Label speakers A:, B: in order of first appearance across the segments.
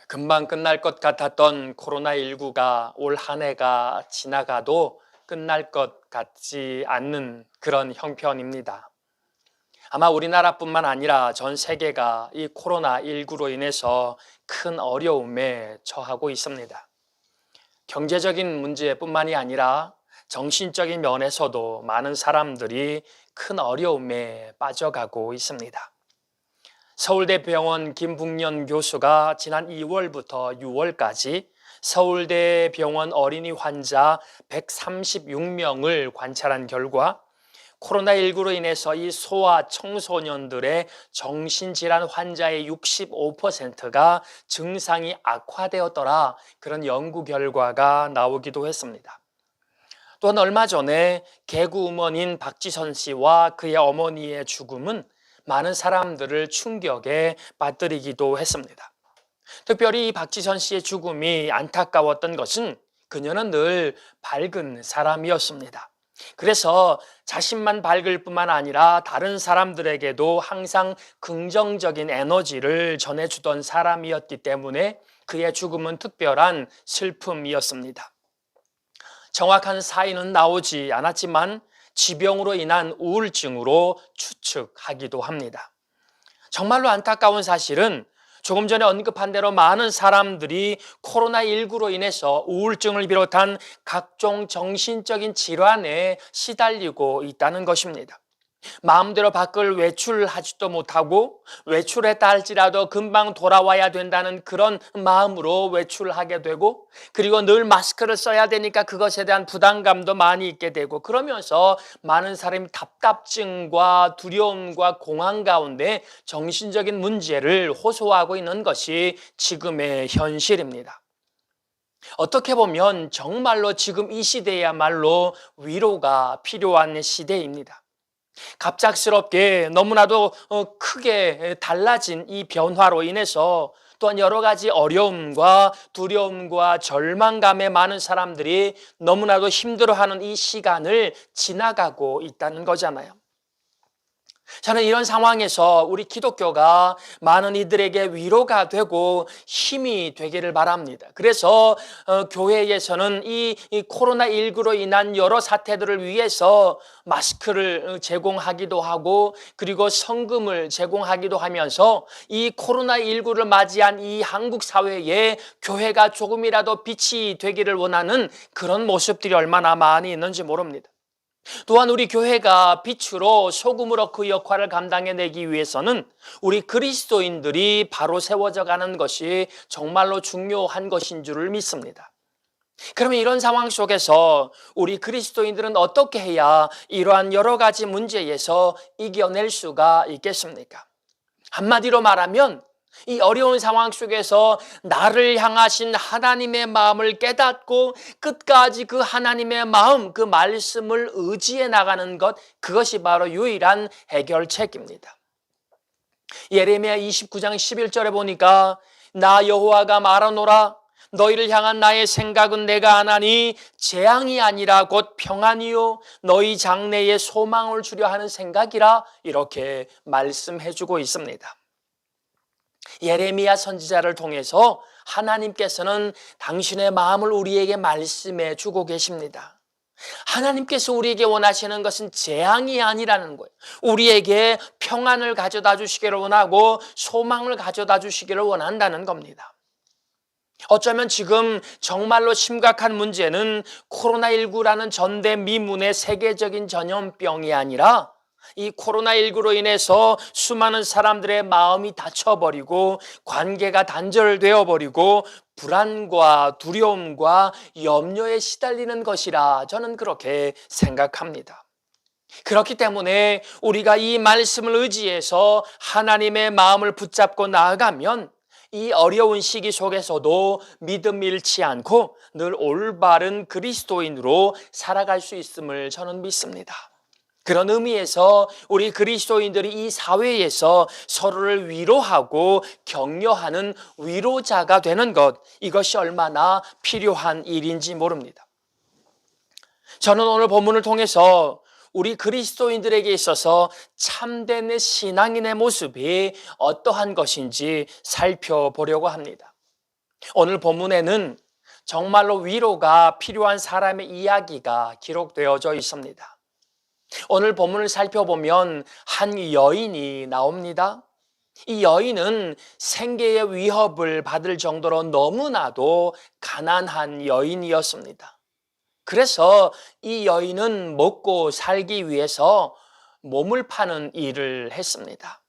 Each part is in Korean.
A: 금방 끝날 것 같았던 코로나19가 올 한 해가 지나가도 끝날 것 같지 않는 그런 형편입니다. 아마 우리나라뿐만 아니라 전 세계가 이 코로나19로 인해서 큰 어려움에 처하고 있습니다. 경제적인 문제뿐만이 아니라 정신적인 면에서도 많은 사람들이 큰 어려움에 빠져가고 있습니다. 서울대병원 김북년 교수가 지난 2월부터 6월까지 서울대병원 어린이 환자 136명을 관찰한 결과 코로나19로 인해서 이 소아 청소년들의 정신질환 환자의 65%가 증상이 악화되었더라, 그런 연구 결과가 나오기도 했습니다. 또한 얼마 전에 개그우먼인 박지선 씨와 그의 어머니의 죽음은 많은 사람들을 충격에 빠뜨리기도 했습니다. 특별히 박지선 씨의 죽음이 안타까웠던 것은 그녀는 늘 밝은 사람이었습니다. 그래서 자신만 밝을 뿐만 아니라 다른 사람들에게도 항상 긍정적인 에너지를 전해주던 사람이었기 때문에 그의 죽음은 특별한 슬픔이었습니다. 정확한 사인은 나오지 않았지만 지병으로 인한 우울증으로 추측하기도 합니다. 정말로 안타까운 사실은 조금 전에 언급한 대로 많은 사람들이 코로나19로 인해서 우울증을 비롯한 각종 정신적인 질환에 시달리고 있다는 것입니다. 마음대로 밖을 외출하지도 못하고 외출했다 할지라도 금방 돌아와야 된다는 그런 마음으로 외출하게 되고, 그리고 늘 마스크를 써야 되니까 그것에 대한 부담감도 많이 있게 되고, 그러면서 많은 사람이 답답증과 두려움과 공황 가운데 정신적인 문제를 호소하고 있는 것이 지금의 현실입니다. 어떻게 보면 정말로 지금 이 시대야말로 위로가 필요한 시대입니다. 갑작스럽게 너무나도 크게 달라진 이 변화로 인해서 또한 여러 가지 어려움과 두려움과 절망감에 많은 사람들이 너무나도 힘들어하는 이 시간을 지나가고 있다는 거잖아요. 저는 이런 상황에서 우리 기독교가 많은 이들에게 위로가 되고 힘이 되기를 바랍니다. 그래서 교회에서는 이 코로나19로 인한 여러 사태들을 위해서 마스크를 제공하기도 하고, 그리고 성금을 제공하기도 하면서 이 코로나19를 맞이한 이 한국 사회에 교회가 조금이라도 빛이 되기를 원하는 그런 모습들이 얼마나 많이 있는지 모릅니다. 또한 우리 교회가 빛으로 소금으로 그 역할을 감당해내기 위해서는 우리 그리스도인들이 바로 세워져 가는 것이 정말로 중요한 것인 줄을 믿습니다. 그러면 이런 상황 속에서 우리 그리스도인들은 어떻게 해야 이러한 여러 가지 문제에서 이겨낼 수가 있겠습니까? 한마디로 말하면 이 어려운 상황 속에서 나를 향하신 하나님의 마음을 깨닫고 끝까지 그 하나님의 마음, 그 말씀을 의지해 나가는 것, 그것이 바로 유일한 해결책입니다. 예레미야 29장 11절에 보니까 나 여호와가 말하노라, 너희를 향한 나의 생각은 내가 아나니 재앙이 아니라 곧 평안이요 너희 장래에 소망을 주려 하는 생각이라, 이렇게 말씀해주고 있습니다. 예레미야 선지자를 통해서 하나님께서는 당신의 마음을 우리에게 말씀해 주고 계십니다. 하나님께서 우리에게 원하시는 것은 재앙이 아니라는 거예요. 우리에게 평안을 가져다 주시기를 원하고 소망을 가져다 주시기를 원한다는 겁니다. 어쩌면 지금 정말로 심각한 문제는 코로나19라는 전대미문의 세계적인 전염병이 아니라 이 코로나19로 인해서 수많은 사람들의 마음이 닫혀버리고 관계가 단절되어 버리고 불안과 두려움과 염려에 시달리는 것이라 저는 그렇게 생각합니다. 그렇기 때문에 우리가 이 말씀을 의지해서 하나님의 마음을 붙잡고 나아가면 이 어려운 시기 속에서도 믿음 잃지 않고 늘 올바른 그리스도인으로 살아갈 수 있음을 저는 믿습니다. 그런 의미에서 우리 그리스도인들이 이 사회에서 서로를 위로하고 격려하는 위로자가 되는 것, 이것이 얼마나 필요한 일인지 모릅니다. 저는 오늘 본문을 통해서 우리 그리스도인들에게 있어서 참된 신앙인의 모습이 어떠한 것인지 살펴보려고 합니다. 오늘 본문에는 정말로 위로가 필요한 사람의 이야기가 기록되어져 있습니다. 오늘 본문을 살펴보면 한 여인이 나옵니다. 이 여인은 생계의 위협을 받을 정도로 너무나도 가난한 여인이었습니다. 그래서 이 여인은 먹고 살기 위해서 몸을 파는 일을 했습니다.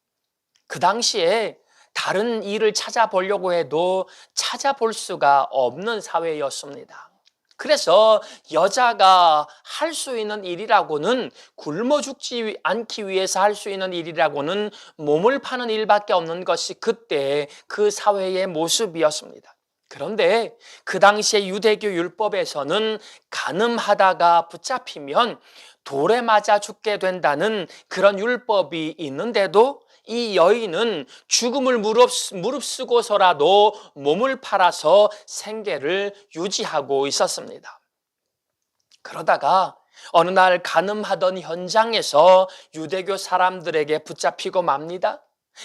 A: 그 당시에 다른 일을 찾아보려고 해도 찾아볼 수가 없는 사회였습니다. 그래서 여자가 할 수 있는 일이라고는, 굶어 죽지 않기 위해서 할 수 있는 일이라고는 몸을 파는 일밖에 없는 것이 그때 그 사회의 모습이었습니다. 그런데 그 당시에 유대교 율법에서는 가늠하다가 붙잡히면 돌에 맞아 죽게 된다는 그런 율법이 있는데도 이 여인은 죽음을 무릅쓰고서라도 몸을 팔아서 생계를 유지하고 있었습니다. 그러다가 어느 날 간음하던 현장에서 유대교 사람들에게 붙잡히고 맙니다.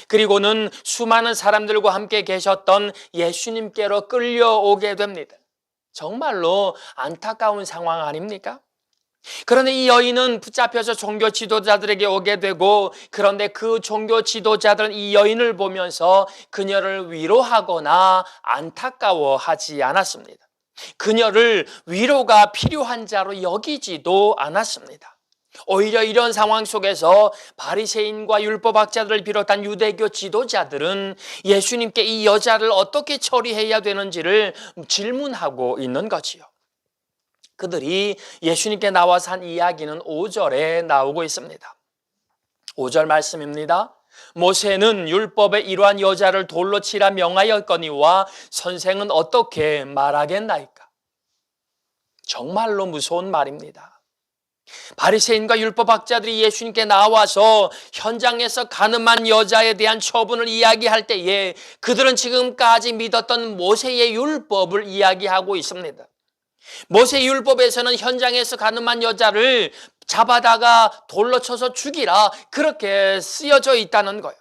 A: 그리고는 수많은 사람들과 함께 계셨던 예수님께로 끌려오게 됩니다. 정말로 안타까운 상황 아닙니까? 그런데 이 여인은 붙잡혀서 종교 지도자들에게 오게 되고, 그런데 그 종교 지도자들은 이 여인을 보면서 그녀를 위로하거나 안타까워하지 않았습니다. 그녀를 위로가 필요한 자로 여기지도 않았습니다. 오히려 이런 상황 속에서 바리새인과 율법학자들을 비롯한 유대교 지도자들은 예수님께 이 여자를 어떻게 처리해야 되는지를 질문하고 있는 거지요. 그들이 예수님께 나와서 한 이야기는 5절에 나오고 있습니다. 5절 말씀입니다. 모세는 율법에 이러한 여자를 돌로 치라 명하였거니와 선생은 어떻게 말하겠나이까? 정말로 무서운 말입니다. 바리새인과 율법학자들이 예수님께 나와서 현장에서 간음한 여자에 대한 처분을 이야기할 때에 그들은 지금까지 믿었던 모세의 율법을 이야기하고 있습니다. 모세 율법에서는 현장에서 간음한 여자를 잡아다가 돌로 쳐서 죽이라, 그렇게 쓰여져 있다는 거예요.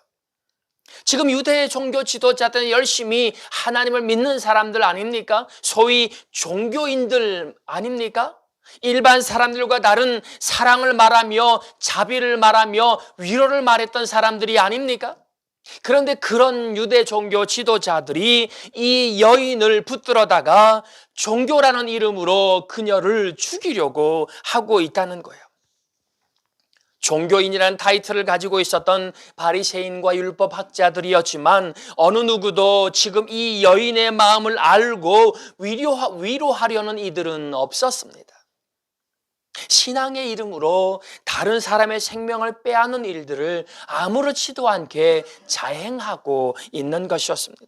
A: 지금 유대 종교 지도자들은 열심히 하나님을 믿는 사람들 아닙니까? 소위 종교인들 아닙니까? 일반 사람들과 다른 사랑을 말하며 자비를 말하며 위로를 말했던 사람들이 아닙니까? 그런데 그런 유대 종교 지도자들이 이 여인을 붙들어다가 종교라는 이름으로 그녀를 죽이려고 하고 있다는 거예요. 종교인이라는 타이틀을 가지고 있었던 바리새인과 율법학자들이었지만 어느 누구도 지금 이 여인의 마음을 알고 위로하려는 이들은 없었습니다. 신앙의 이름으로 다른 사람의 생명을 빼앗는 일들을 아무렇지도 않게 자행하고 있는 것이었습니다.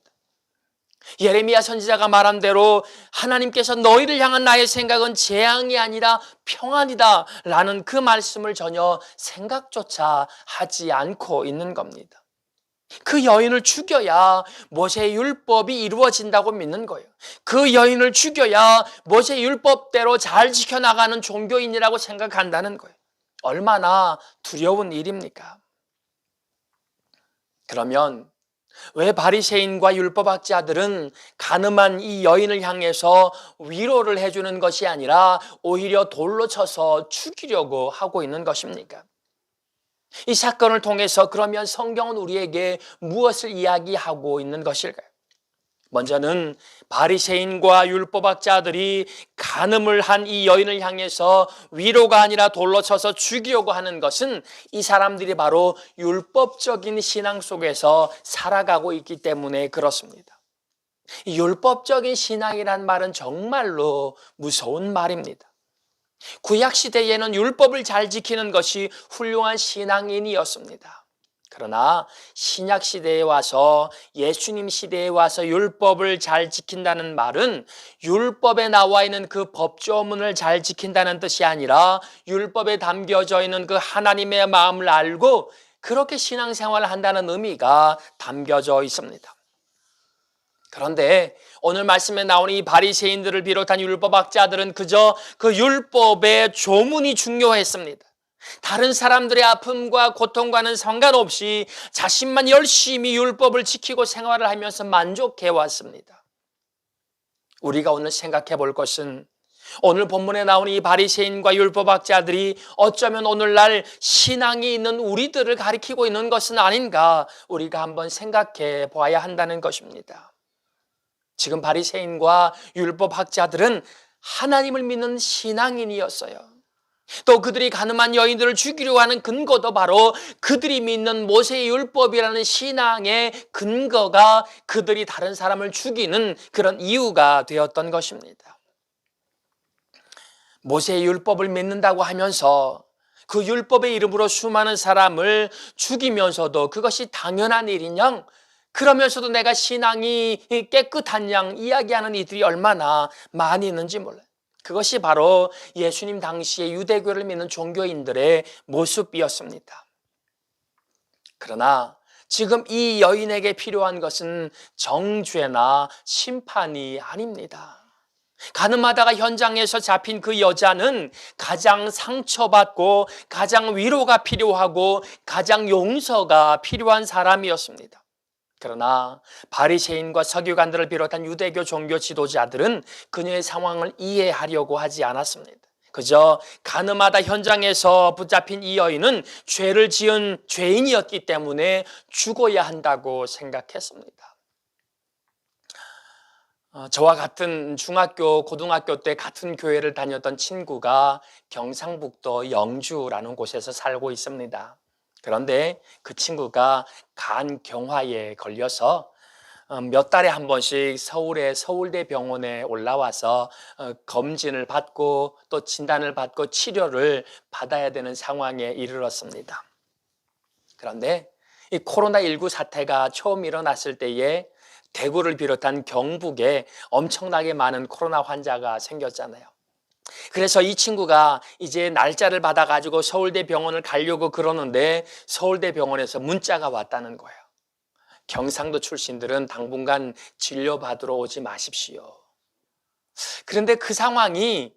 A: 예레미야 선지자가 말한 대로 하나님께서 너희를 향한 나의 생각은 재앙이 아니라 평안이다 라는 그 말씀을 전혀 생각조차 하지 않고 있는 겁니다. 그 여인을 죽여야 모세의 율법이 이루어진다고 믿는 거예요. 그 여인을 죽여야 모세의 율법대로 잘 지켜나가는 종교인이라고 생각한다는 거예요. 얼마나 두려운 일입니까? 그러면 왜 바리새인과 율법학자들은 간음한 이 여인을 향해서 위로를 해주는 것이 아니라 오히려 돌로 쳐서 죽이려고 하고 있는 것입니까? 이 사건을 통해서 그러면 성경은 우리에게 무엇을 이야기하고 있는 것일까요? 먼저는 바리새인과 율법학자들이 간음을 한 이 여인을 향해서 위로가 아니라 돌로 쳐서 죽이려고 하는 것은 이 사람들이 바로 율법적인 신앙 속에서 살아가고 있기 때문에 그렇습니다. 율법적인 신앙이란 말은 정말로 무서운 말입니다. 구약시대에는 율법을 잘 지키는 것이 훌륭한 신앙인이었습니다. 그러나 신약시대에 와서, 예수님 시대에 와서 율법을 잘 지킨다는 말은 율법에 나와 있는 그 법조문을 잘 지킨다는 뜻이 아니라 율법에 담겨져 있는 그 하나님의 마음을 알고 그렇게 신앙생활을 한다는 의미가 담겨져 있습니다. 그런데 오늘 말씀에 나오는 이 바리새인들을 비롯한 율법학자들은 그저 그 율법의 조문이 중요했습니다. 다른 사람들의 아픔과 고통과는 상관없이 자신만 열심히 율법을 지키고 생활을 하면서 만족해 왔습니다. 우리가 오늘 생각해 볼 것은 오늘 본문에 나오는 이 바리새인과 율법학자들이 어쩌면 오늘날 신앙이 있는 우리들을 가리키고 있는 것은 아닌가 우리가 한번 생각해 보아야 한다는 것입니다. 지금 바리새인과 율법학자들은 하나님을 믿는 신앙인이었어요. 또 그들이 가늠한 여인들을 죽이려고 하는 근거도 바로 그들이 믿는 모세의 율법이라는 신앙의 근거가 그들이 다른 사람을 죽이는 그런 이유가 되었던 것입니다. 모세의 율법을 믿는다고 하면서 그 율법의 이름으로 수많은 사람을 죽이면서도 그것이 당연한 일인 양, 그러면서도 내가 신앙이 깨끗한 양 이야기하는 이들이 얼마나 많이 있는지 몰라요. 그것이 바로 예수님 당시의 유대교를 믿는 종교인들의 모습이었습니다. 그러나 지금 이 여인에게 필요한 것은 정죄나 심판이 아닙니다. 가늠하다가 현장에서 잡힌 그 여자는 가장 상처받고 가장 위로가 필요하고 가장 용서가 필요한 사람이었습니다. 그러나 바리새인과 서기관들을 비롯한 유대교 종교 지도자들은 그녀의 상황을 이해하려고 하지 않았습니다. 그저 가늠하다 현장에서 붙잡힌 이 여인은 죄를 지은 죄인이었기 때문에 죽어야 한다고 생각했습니다. 저와 같은 중학교, 고등학교 때 같은 교회를 다녔던 친구가 경상북도 영주라는 곳에서 살고 있습니다. 그런데 그 친구가 간경화에 걸려서 몇 달에 한 번씩 서울의 서울대 병원에 올라와서 검진을 받고 또 진단을 받고 치료를 받아야 되는 상황에 이르렀습니다. 그런데 이 코로나19 사태가 처음 일어났을 때에 대구를 비롯한 경북에 엄청나게 많은 코로나 환자가 생겼잖아요. 그래서 이 친구가 이제 날짜를 받아가지고 서울대 병원을 가려고 그러는데 서울대 병원에서 문자가 왔다는 거예요. 경상도 출신들은 당분간 진료받으러 오지 마십시오. 그런데 그 상황이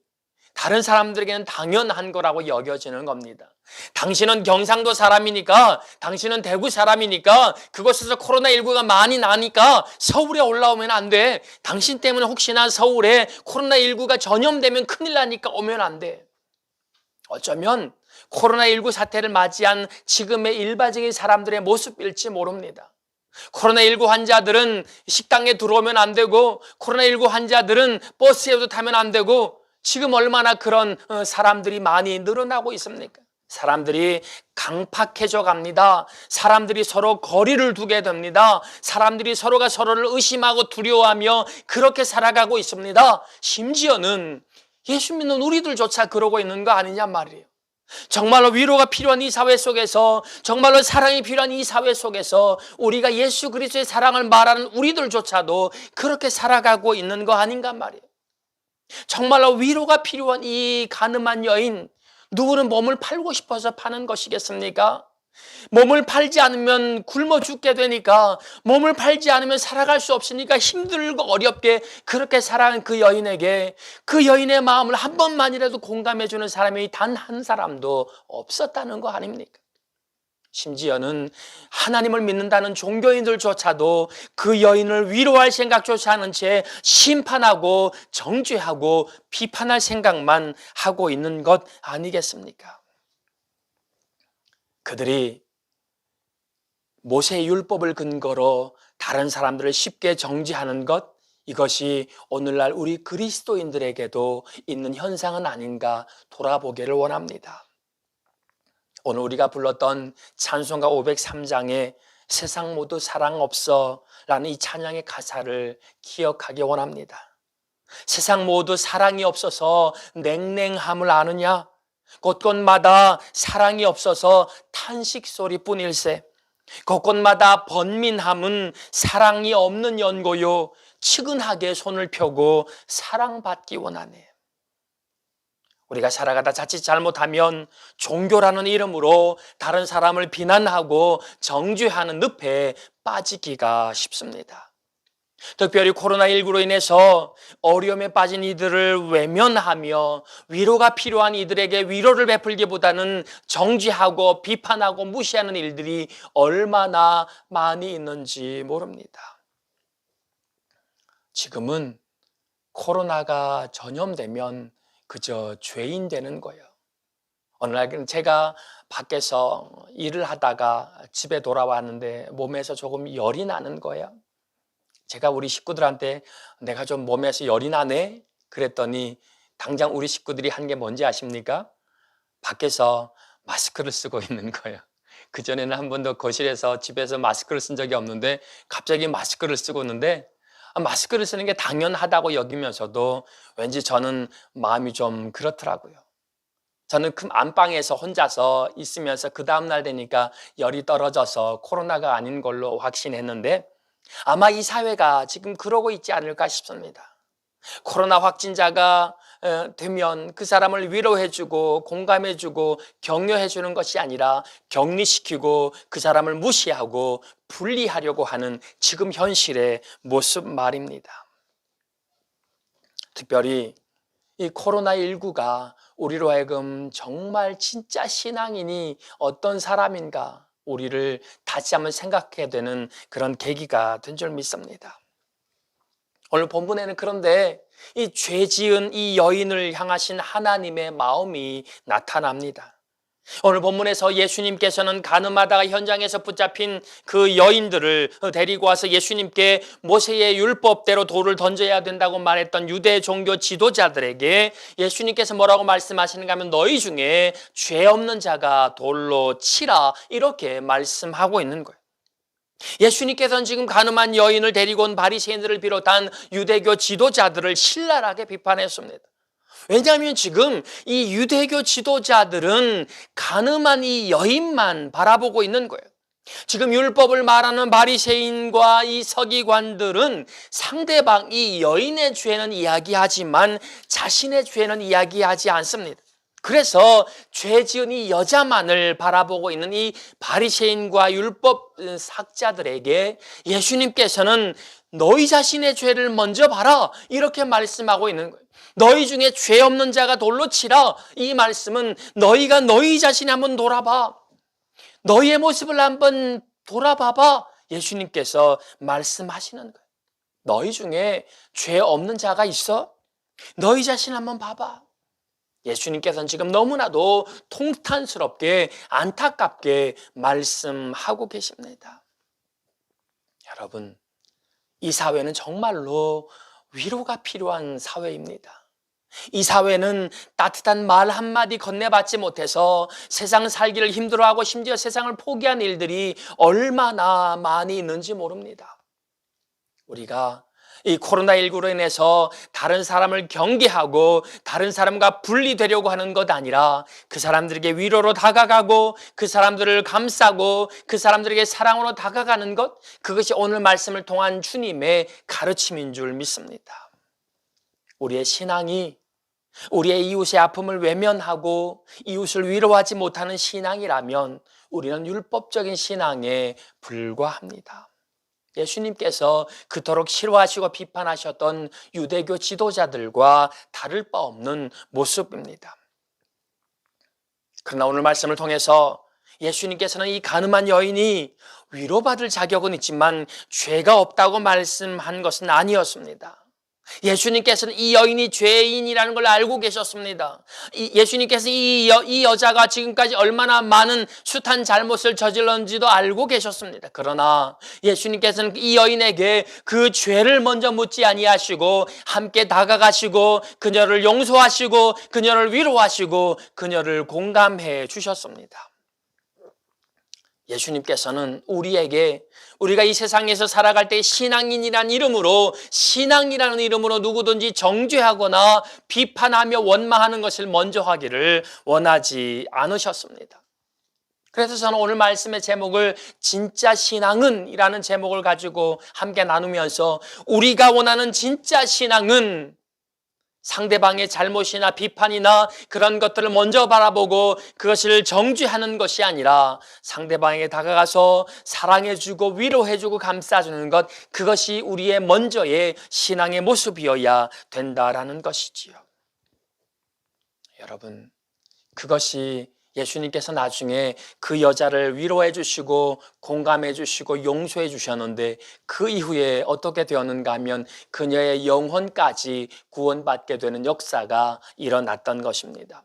A: 다른 사람들에게는 당연한 거라고 여겨지는 겁니다. 당신은 경상도 사람이니까, 당신은 대구 사람이니까, 그곳에서 코로나19가 많이 나니까 서울에 올라오면 안 돼. 당신 때문에 혹시나 서울에 코로나19가 전염되면 큰일 나니까 오면 안 돼. 어쩌면 코로나19 사태를 맞이한 지금의 일반적인 사람들의 모습일지 모릅니다. 코로나19 환자들은 식당에 들어오면 안 되고, 코로나19 환자들은 버스에도 타면 안 되고, 지금 얼마나 그런 사람들이 많이 늘어나고 있습니까? 사람들이 강팍해져 갑니다. 사람들이 서로 거리를 두게 됩니다. 사람들이 서로가 서로를 의심하고 두려워하며 그렇게 살아가고 있습니다. 심지어는 예수 믿는 우리들조차 그러고 있는 거 아니냐 말이에요. 정말로 위로가 필요한 이 사회 속에서, 정말로 사랑이 필요한 이 사회 속에서 우리가 예수 그리스도의 사랑을 말하는 우리들조차도 그렇게 살아가고 있는 거 아닌가 말이에요. 정말로 위로가 필요한 이 가늠한 여인, 누구는 몸을 팔고 싶어서 파는 것이겠습니까? 몸을 팔지 않으면 굶어 죽게 되니까, 몸을 팔지 않으면 살아갈 수 없으니까 힘들고 어렵게 그렇게 살아가는 그 여인에게 그 여인의 마음을 한 번만이라도 공감해 주는 사람이 단 한 사람도 없었다는 거 아닙니까? 심지어는 하나님을 믿는다는 종교인들조차도 그 여인을 위로할 생각조차 하는 채 심판하고 정죄하고 비판할 생각만 하고 있는 것 아니겠습니까? 그들이 모세의 율법을 근거로 다른 사람들을 쉽게 정죄하는 것, 이것이 오늘날 우리 그리스도인들에게도 있는 현상은 아닌가 돌아보기를 원합니다. 오늘 우리가 불렀던 찬송가 503장에 세상 모두 사랑 없어 라는 이 찬양의 가사를 기억하기 원합니다. 세상 모두 사랑이 없어서 냉랭함을 아느냐? 곳곳마다 사랑이 없어서 탄식 소리뿐일세. 곳곳마다 번민함은 사랑이 없는 연고요. 측은하게 손을 펴고 사랑받기 원하네. 우리가 살아가다 자칫 잘못하면 종교라는 이름으로 다른 사람을 비난하고 정죄하는 늪에 빠지기가 쉽습니다. 특별히 코로나19로 인해서 어려움에 빠진 이들을 외면하며 위로가 필요한 이들에게 위로를 베풀기보다는 정죄하고 비판하고 무시하는 일들이 얼마나 많이 있는지 모릅니다. 지금은 코로나가 전염되면 그저 죄인 되는 거예요. 어느 날 제가 밖에서 일을 하다가 집에 돌아왔는데 몸에서 조금 열이 나는 거예요. 제가 우리 식구들한테 내가 좀 몸에서 열이 나네? 그랬더니 당장 우리 식구들이 한 게 뭔지 아십니까? 밖에서 마스크를 쓰고 있는 거예요. 그전에는 한 번도 거실에서 집에서 마스크를 쓴 적이 없는데 갑자기 마스크를 쓰고 있는데 마스크를 쓰는 게 당연하다고 여기면서도 왠지 저는 마음이 좀 그렇더라고요. 저는 그 안방에서 혼자서 있으면서 그 다음날 되니까 열이 떨어져서 코로나가 아닌 걸로 확신했는데 아마 이 사회가 지금 그러고 있지 않을까 싶습니다. 코로나 확진자가 되면 그 사람을 위로해주고 공감해주고 격려해주는 것이 아니라 격리시키고 그 사람을 무시하고 분리하려고 하는 지금 현실의 모습 말입니다. 특별히 이 코로나19가 우리로 하여금 정말 진짜 신앙인이 어떤 사람인가 우리를 다시 한번 생각하게 되는 그런 계기가 된 줄 믿습니다. 오늘 본문에는 그런데 이 죄 지은 이 여인을 향하신 하나님의 마음이 나타납니다. 오늘 본문에서 예수님께서는 가늠하다가 현장에서 붙잡힌 그 여인들을 데리고 와서 예수님께 모세의 율법대로 돌을 던져야 된다고 말했던 유대 종교 지도자들에게 예수님께서 뭐라고 말씀하시는가 하면 너희 중에 죄 없는 자가 돌로 치라 이렇게 말씀하고 있는 거예요. 예수님께서는 지금 가늠한 여인을 데리고 온 바리새인들을 비롯한 유대교 지도자들을 신랄하게 비판했습니다. 왜냐하면 지금 이 유대교 지도자들은 가늠한 이 여인만 바라보고 있는 거예요. 지금 율법을 말하는 바리새인과 이 서기관들은 상대방 이 여인의 죄는 이야기하지만 자신의 죄는 이야기하지 않습니다. 그래서 죄 지은 이 여자만을 바라보고 있는 이 바리새인과 율법 학자들에게 예수님께서는 너희 자신의 죄를 먼저 봐라 이렇게 말씀하고 있는 거예요. 너희 중에 죄 없는 자가 돌로 치라. 이 말씀은 너희가 너희 자신이 한번 돌아봐. 너희의 모습을 한번 돌아봐봐. 예수님께서 말씀하시는 거예요. 너희 중에 죄 없는 자가 있어? 너희 자신 한번 봐봐. 예수님께서는 지금 너무나도 통탄스럽게 안타깝게 말씀하고 계십니다. 여러분, 이 사회는 정말로 위로가 필요한 사회입니다. 이 사회는 따뜻한 말 한마디 건네받지 못해서 세상 살기를 힘들어하고 심지어 세상을 포기한 일들이 얼마나 많이 있는지 모릅니다. 우리가 이 코로나19로 인해서 다른 사람을 경계하고 다른 사람과 분리되려고 하는 것 아니라 그 사람들에게 위로로 다가가고 그 사람들을 감싸고 그 사람들에게 사랑으로 다가가는 것, 그것이 오늘 말씀을 통한 주님의 가르침인 줄 믿습니다. 우리의 신앙이 우리의 이웃의 아픔을 외면하고 이웃을 위로하지 못하는 신앙이라면 우리는 율법적인 신앙에 불과합니다. 예수님께서 그토록 싫어하시고 비판하셨던 유대교 지도자들과 다를 바 없는 모습입니다. 그러나 오늘 말씀을 통해서 예수님께서는 이 가늠한 여인이 위로받을 자격은 있지만 죄가 없다고 말씀한 것은 아니었습니다. 예수님께서는 이 여인이 죄인이라는 걸 알고 계셨습니다. 예수님께서 이 여자가 지금까지 얼마나 많은 숱한 잘못을 저질렀는지도 알고 계셨습니다. 그러나 예수님께서는 이 여인에게 그 죄를 먼저 묻지 아니하시고 함께 다가가시고 그녀를 용서하시고 그녀를 위로하시고 그녀를 공감해 주셨습니다. 예수님께서는 우리에게 우리가 이 세상에서 살아갈 때 신앙이라는 이름으로 누구든지 정죄하거나 비판하며 원망하는 것을 먼저 하기를 원하지 않으셨습니다. 그래서 저는 오늘 말씀의 제목을 진짜 신앙은 이라는 제목을 가지고 함께 나누면서 우리가 원하는 진짜 신앙은 상대방의 잘못이나 비판이나 그런 것들을 먼저 바라보고 그것을 정죄하는 것이 아니라 상대방에게 다가가서 사랑해주고 위로해주고 감싸주는 것, 그것이 우리의 먼저의 신앙의 모습이어야 된다라는 것이지요. 여러분, 그것이 예수님께서 나중에 그 여자를 위로해 주시고 공감해 주시고 용서해 주셨는데 그 이후에 어떻게 되었는가 하면 그녀의 영혼까지 구원받게 되는 역사가 일어났던 것입니다.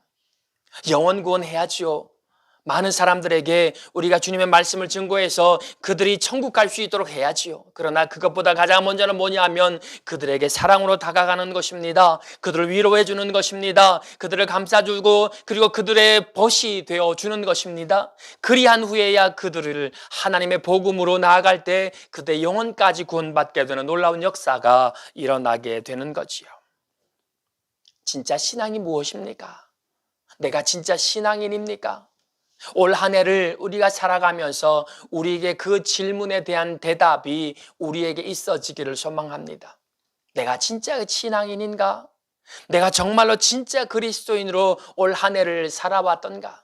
A: 영혼 구원해야지요. 많은 사람들에게 우리가 주님의 말씀을 증거해서 그들이 천국 갈 수 있도록 해야지요. 그러나 그것보다 가장 먼저는 뭐냐 하면 그들에게 사랑으로 다가가는 것입니다. 그들을 위로해 주는 것입니다. 그들을 감싸주고 그리고 그들의 벗이 되어 주는 것입니다. 그리한 후에야 그들을 하나님의 복음으로 나아갈 때 그들의 영혼까지 구원받게 되는 놀라운 역사가 일어나게 되는 거지요. 진짜 신앙이 무엇입니까? 내가 진짜 신앙인입니까? 올 한 해를 우리가 살아가면서 우리에게 그 질문에 대한 대답이 우리에게 있어지기를 소망합니다. 내가 진짜 신앙인인가? 내가 정말로 진짜 그리스도인으로 올 한 해를 살아왔던가?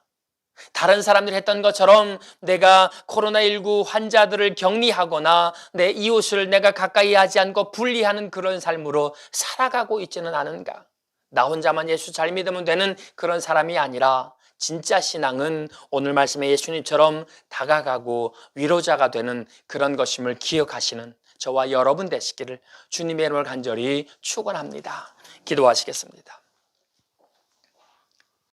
A: 다른 사람들이 했던 것처럼 내가 코로나19 환자들을 격리하거나 내 이웃을 내가 가까이 하지 않고 분리하는 그런 삶으로 살아가고 있지는 않은가? 나 혼자만 예수 잘 믿으면 되는 그런 사람이 아니라 진짜 신앙은 오늘 말씀의 예수님처럼 다가가고 위로자가 되는 그런 것임을 기억하시는 저와 여러분 되시기를 주님의 이름을 간절히 축원합니다. 기도하시겠습니다.